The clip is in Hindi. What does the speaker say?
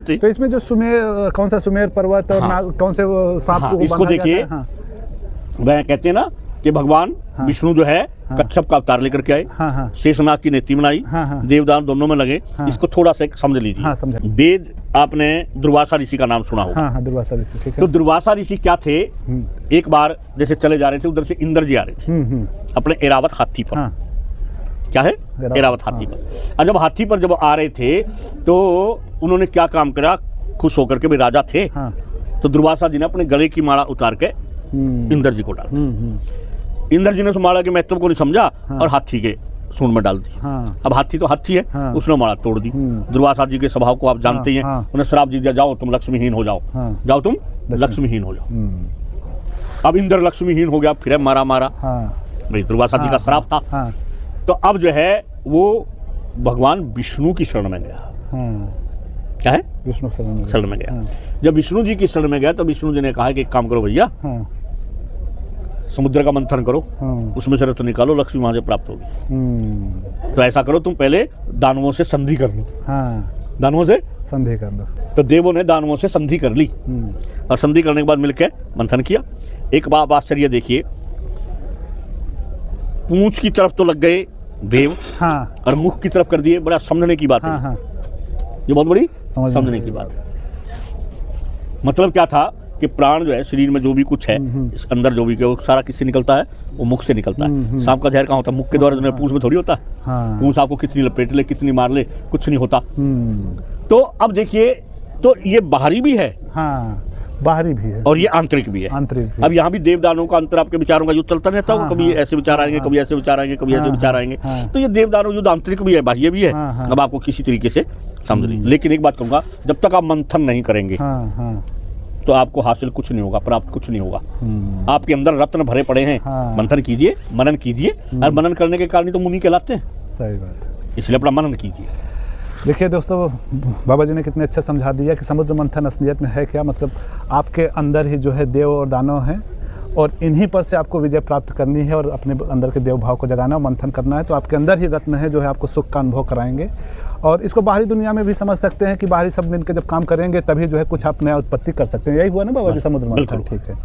सकते। तो इसमें जो सुमेर, कौन सा सुमेर पर्वत और हाँ। कौन से सांप हाँ, को इसको बांधा देखिए, जाता है? हाँ। वह कहते हैं ना कि भगवान विष्णु जो है कच्छप का अवतार लेकर के आए, हाँ, हाँ। शेषनाग की नेति बनाई, हाँ, हाँ। देवदान दोनों में लगे। हाँ। इसको थोड़ा सा समझ लीजिए। हाँ, समझा। वेद, आपने दुर्वासा ऋषि का नाम सुना होगा। हाँ, हाँ, दुर्वासा ऋषि, ठीक है। तो दुर्वासा ऋषि क्या थे, एक बार जैसे चले जा रहे थे, उधर से इंद्र जी आ रहे थे अपने एरावत हाथी पर। हाँ। क्या है? एरावत हाथी पर। और जब हाथी पर जब आ रहे थे तो उन्होंने क्या काम करा, खुश होकर के भी राजा थे। हाँ। तो दुर्वासा जी ने अपने गले की माला उतार के इंद्र जी को डाल दी। इंद्र जी ने उस माला के महत्व को नहीं समझा और हाथी के सूंड में डाल दी। हाँ। अब हाथी तो हाथी है, हाँ। उसने माला तोड़ दी। दुर्वासा जी के स्वभाव को आप जानते ही हैं। हाँ। उन्हें श्राप दे दिया, जाओ तुम लक्ष्मीहीन हो जाओ। हाँ। जाओ तुम लक्ष्मीहीन हो जाओ। अब इंद्र लक्ष्मीहीन हो गया, फिर मारा भाई, दुर्वासा जी का श्राप था। हाँ। तो अब जो है वो भगवान विष्णु की शरण में गया। क्या है? विष्णु शरण में गया। जब विष्णु जी की शरण में गया तो विष्णु जी ने कहा कि एक काम करो भैया, समुद्र का मंथन करो, उसमें से रत्न निकालो, लक्ष्मी वहां से प्राप्त होगी। तो ऐसा करो, तुम पहले दानवों से संधि कर लो। दानवों से संधि कर लो। तो देवों ने दानवों से संधि कर ली और संधि करने के बाद मिलकर मंथन किया। एक बात आश्चर्य देखिए, पूंछ की तरफ तो लग गए देव, और मुख की तरफ कर दिए। बड़ा समझने की बात है। ये बहुत बड़ी समझने की बात है। मतलब क्या था कि प्राण जो है, शरीर में जो भी कुछ है, इस अंदर जो भी वो सारा किससे निकलता है? वो मुख से निकलता है। सांप का जहर कहाँ होता है? मुख के द्वारा। जो पूंछ में थोड़ी होता है। पूंछ आपको कितनी लपेट ले, कितनी मार ले, कुछ नहीं होता। तो अब देखिए, तो ये बाहरी भी है, बाहरी भी है, और ये आंतरिक भी है। आंतरिक। अब यहाँ भी देवदानों का अंतर, आपके विचारों का युद्ध चलता रहता है। कभी ऐसे विचार आएंगे, कभी ऐसे विचार आएंगे, कभी ऐसे विचार आएंगे। तो ये देवदानों युद्ध आंतरिक भी है, बाह्य भी है। अब आपको किसी तरीके से समझ लीजिए। लेकिन एक बात कहूंगा, जब तक आप मंथन नहीं करेंगे तो आपको हासिल कुछ नहीं होगा, प्राप्त कुछ नहीं होगा। आपके अंदर रत्न भरे पड़े हैं। मंथन कीजिए, मनन कीजिए, और मनन करने के कारण तो मुनि कहलाते हैं। सही बात, इसलिए अपना मनन कीजिए। देखिए दोस्तों, बाबा जी ने कितने अच्छा समझा दिया कि समुद्र मंथन असलियत में है क्या। मतलब आपके अंदर ही जो है देव और दानव हैं, और इन्हीं पर से आपको विजय प्राप्त करनी है और अपने अंदर के देव भाव को जगाना और मंथन करना है। तो आपके अंदर ही रत्न है जो है आपको सुख का अनुभव कराएंगे। और इसको बाहरी दुनिया में भी समझ सकते हैं कि बाहरी सब मिलकर जब काम करेंगे तभी जो है कुछ आप नया उत्पत्ति कर सकते हैं। यही हुआ ना बाबा जी, समुद्र मंथन। ठीक है।